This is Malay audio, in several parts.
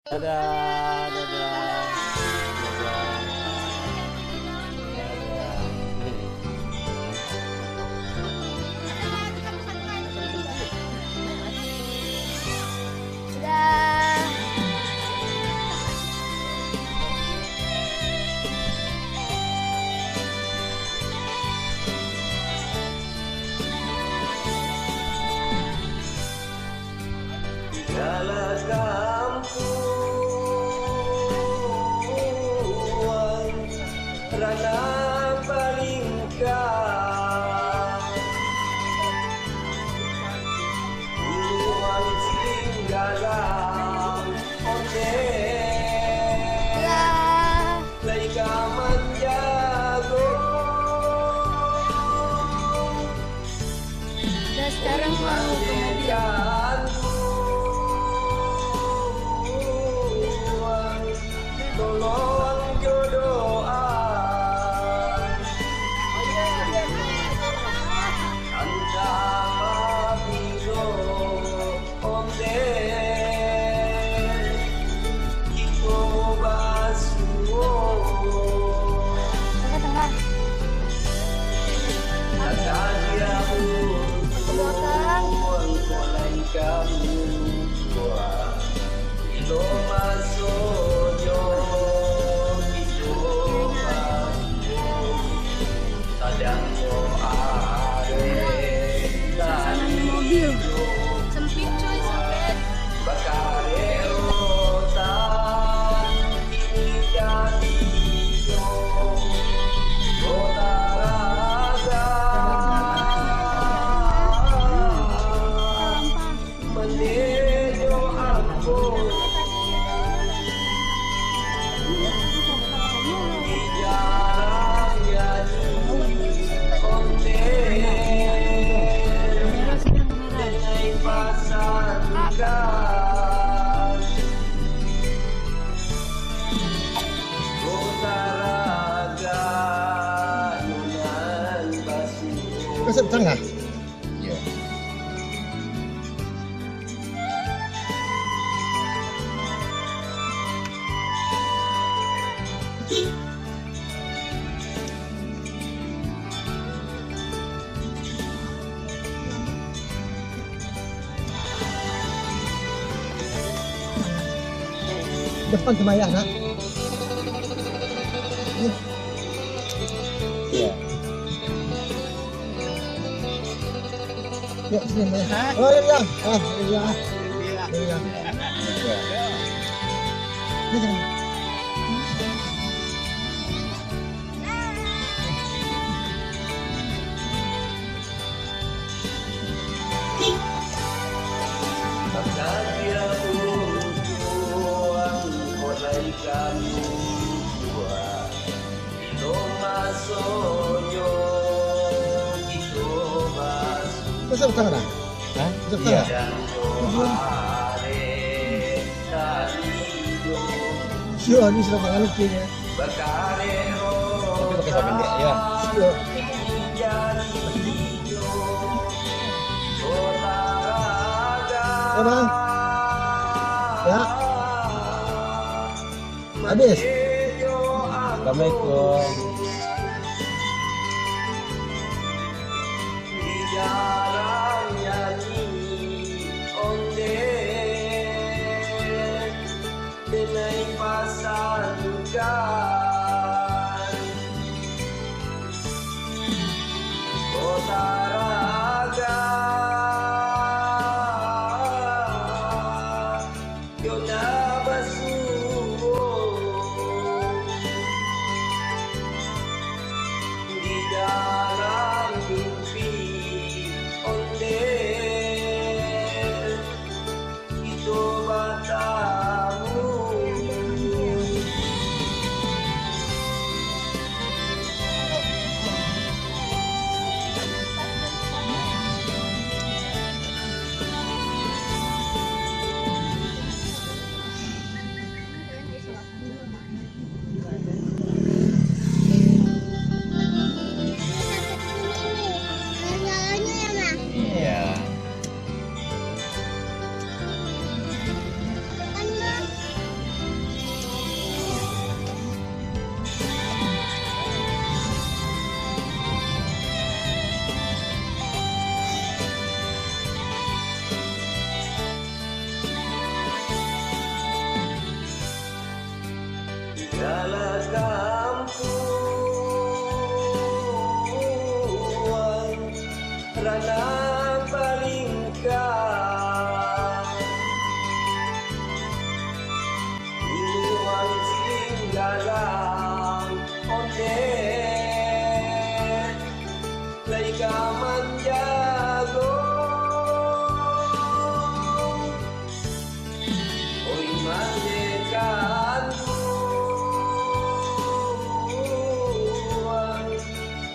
Dadah, dadah, dadah, Segala kampuan rana palingkan Uluan singgalang onde Laikaman jago Dan sekarang mau ke mobil. Tolong jodohan Antara biro onde Iko basuo Tengah-tengah. Kata dia Belakang. mulai kamu buat Ilo masuk yo Ito masuk Sadang yo are Sama mobil. Sempit coy, sempit. Bakare rotan Ini jadi yo Rotaraga Menejo aku Di jalan jadi onde Denai pasangkan Rotaraga Nunan basuh Kasih tengah. Iya. Depan kemaya nak. Iya. Yuk sini Maya. Oh iya. Ah iya. Iya. Iya. Ini jangan. Maka dia buang mulai kamu buat Ito masonyo Ito masuk Kasih tengah nak. Hah? Kasih Iya. tengah. Dan yo are kaliyo Sio ini sudah tangan lagi ya. Bakare Tapi pakai sabun dia, ya. Sio. Ya bang. Ya. Habis. Assalamualaikum. Di jalan nyanyi onde Denai pasangkan Rotaraga Yona basuh Di dalam mimpi onde Itu batamu segala kampuan rana palingkan iluan singgalang onde laika manjago oi mandekanku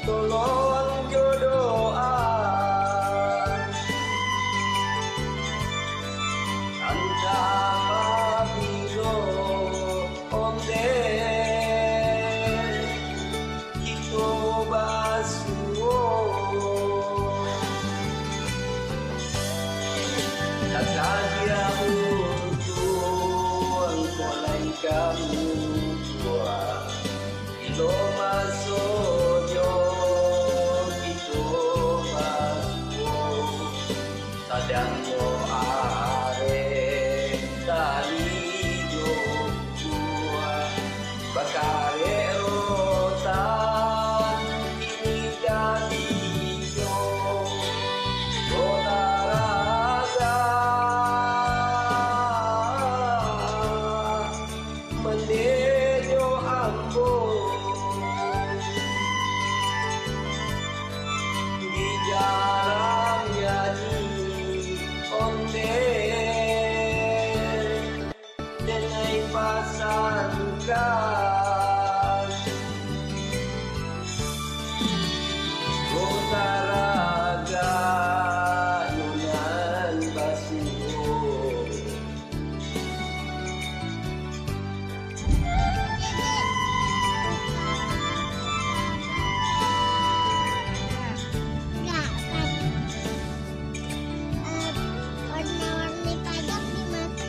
tolong jodohan antara bilo onde itu basuh kata dia untuk mulai kamu tua ilo masuk itu masuk sadang yo are tali yo tua bakare rotan ini jadi yo olahraga mendejo ambo di jalan nyanyi onde denai pasangkan olahraga nunan basuh Warna-warni pajak di mata.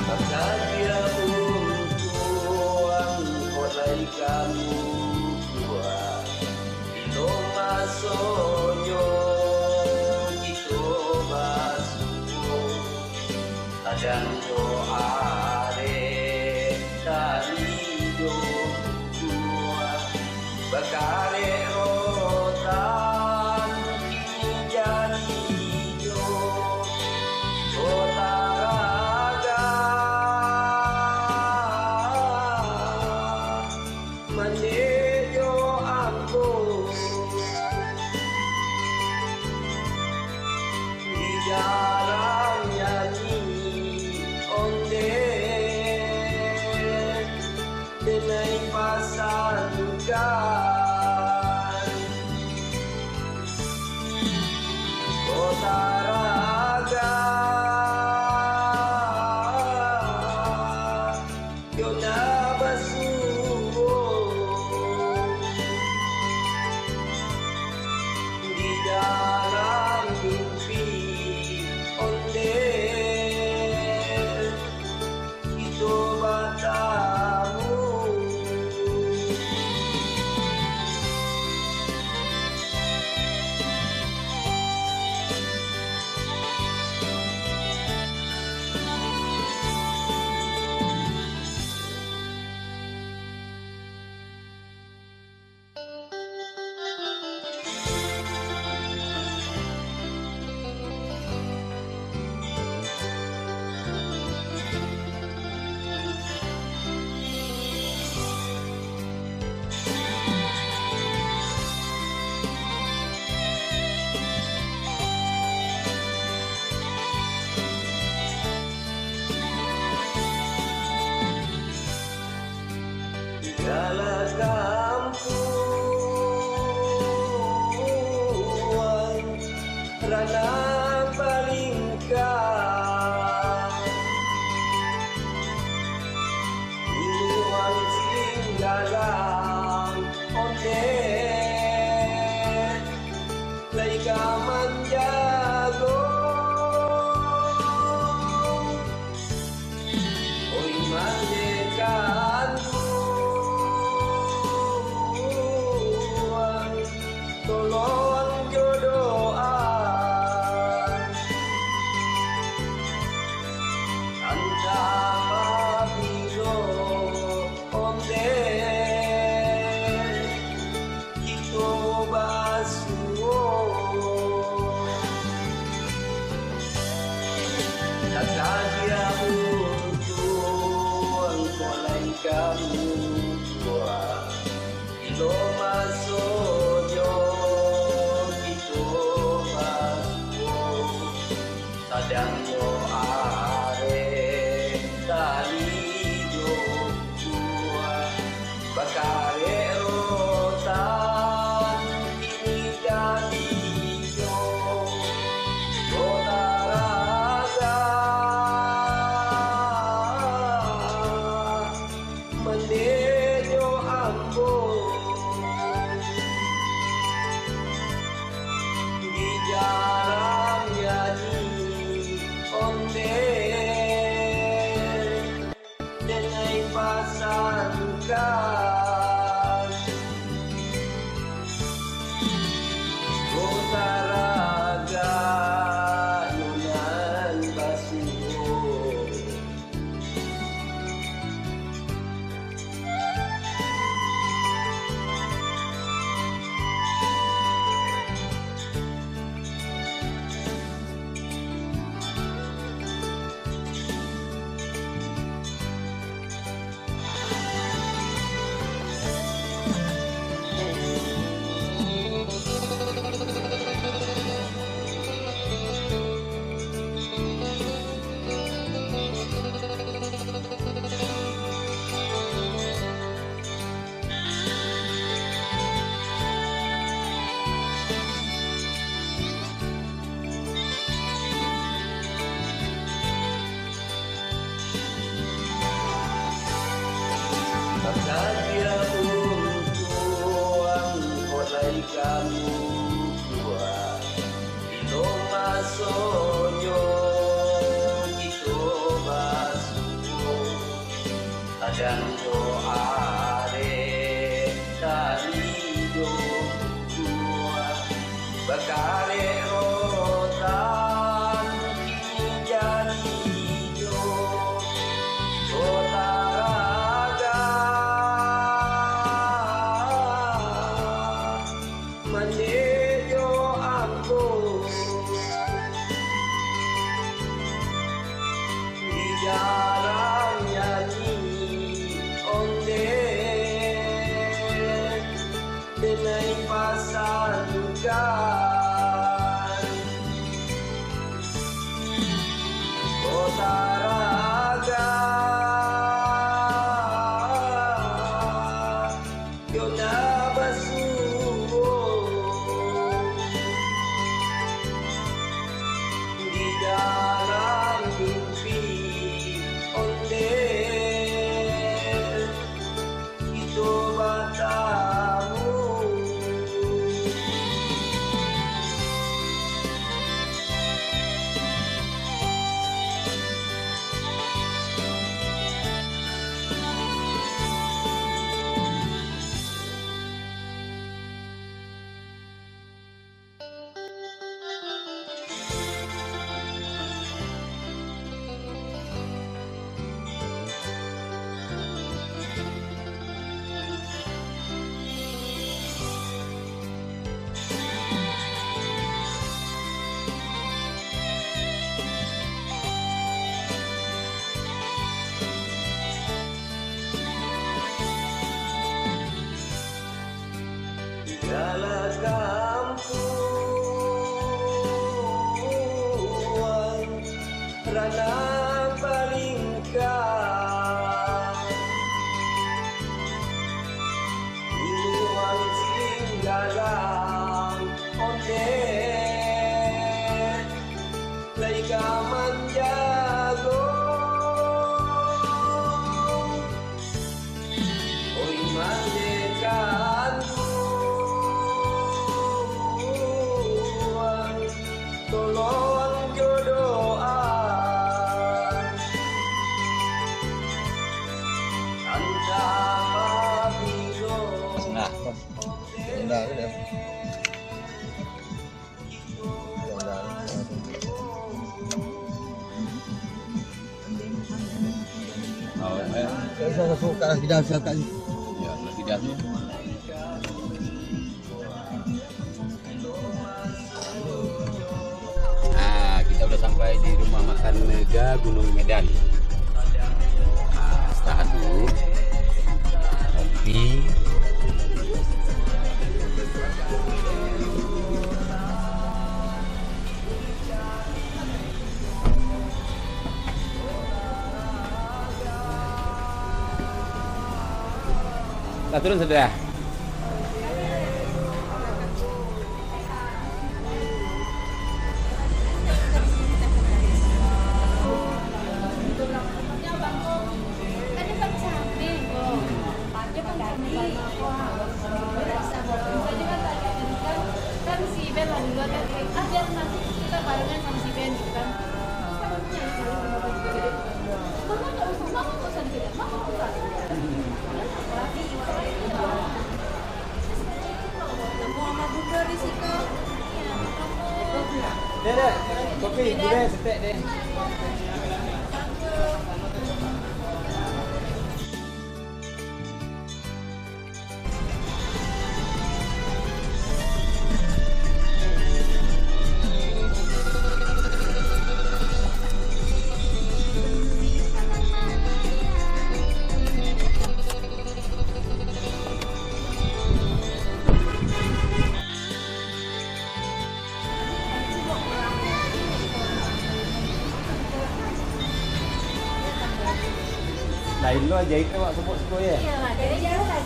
kata dia untuk mulai kamu tua ilo masonyo itu masuk kadang doa tali do tua bakare rotan kini jadi yo olahraga mendejo ambo di jalan nyanyi onde denai pasangkan olahraga yona basuh di dalam mimpi onde itu batamu segala kampuan rana palingkan dia untung mulai kamu tua ilo masuknya itu masuk sadang yo are tali yo tua bakare rotan ini jadi yo Otaraga menenyo ambo di jalan nyanyi onde denai pasangkan Otaraga nunan basuh Dia untung mulai kamu tua itu masuknya itu masuk kadang doa tali tua bakare rotan kini jadi yo Otaraga menenyo ambo di jalan nyanyi onde denai pasangkan Otaraga yona basuh di dalam mimpi onde itu matamu segala kampuan rana palingkan uluan singgalang onde laika manjago oi mandekanku tolong jodohan antara bilo Nah, Rendah ke dia? Saya suka kita siapkan. ya lagi dah tu. Kita udah sampai di rumah Mak Makan mega Gunung Medan. Istirahat dulu. Kopi. Nah, turun sudah. Kan si Ben lah duluan kan biar nanti kita barengan sama si Ben gitu kan. Mama nggak usah dikejar, mama nggak usah. Ketemu sama Bunda di situ. Dek, kopi, deh, setek deh. Lain lo aja itu mak sebut ya. Iya lah, jadi jangan lah.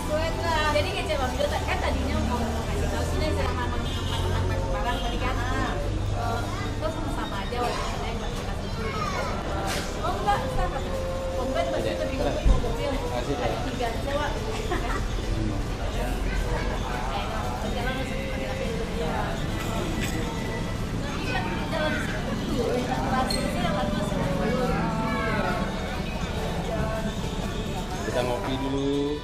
Jadi kece Bang Jota kan tadinya mau kasih tahu sini sama teman-teman barang tadi kan. Terus sama aja waktu saya nggak kasih tahu. Oh enggak, kita nggak. Komplain baju itu bingung mau mobil. Ada 3 sewa. Jalan masih pakai HP dulu dia. Tapi kan jalan situ, masih masih Kita ngopi dulu.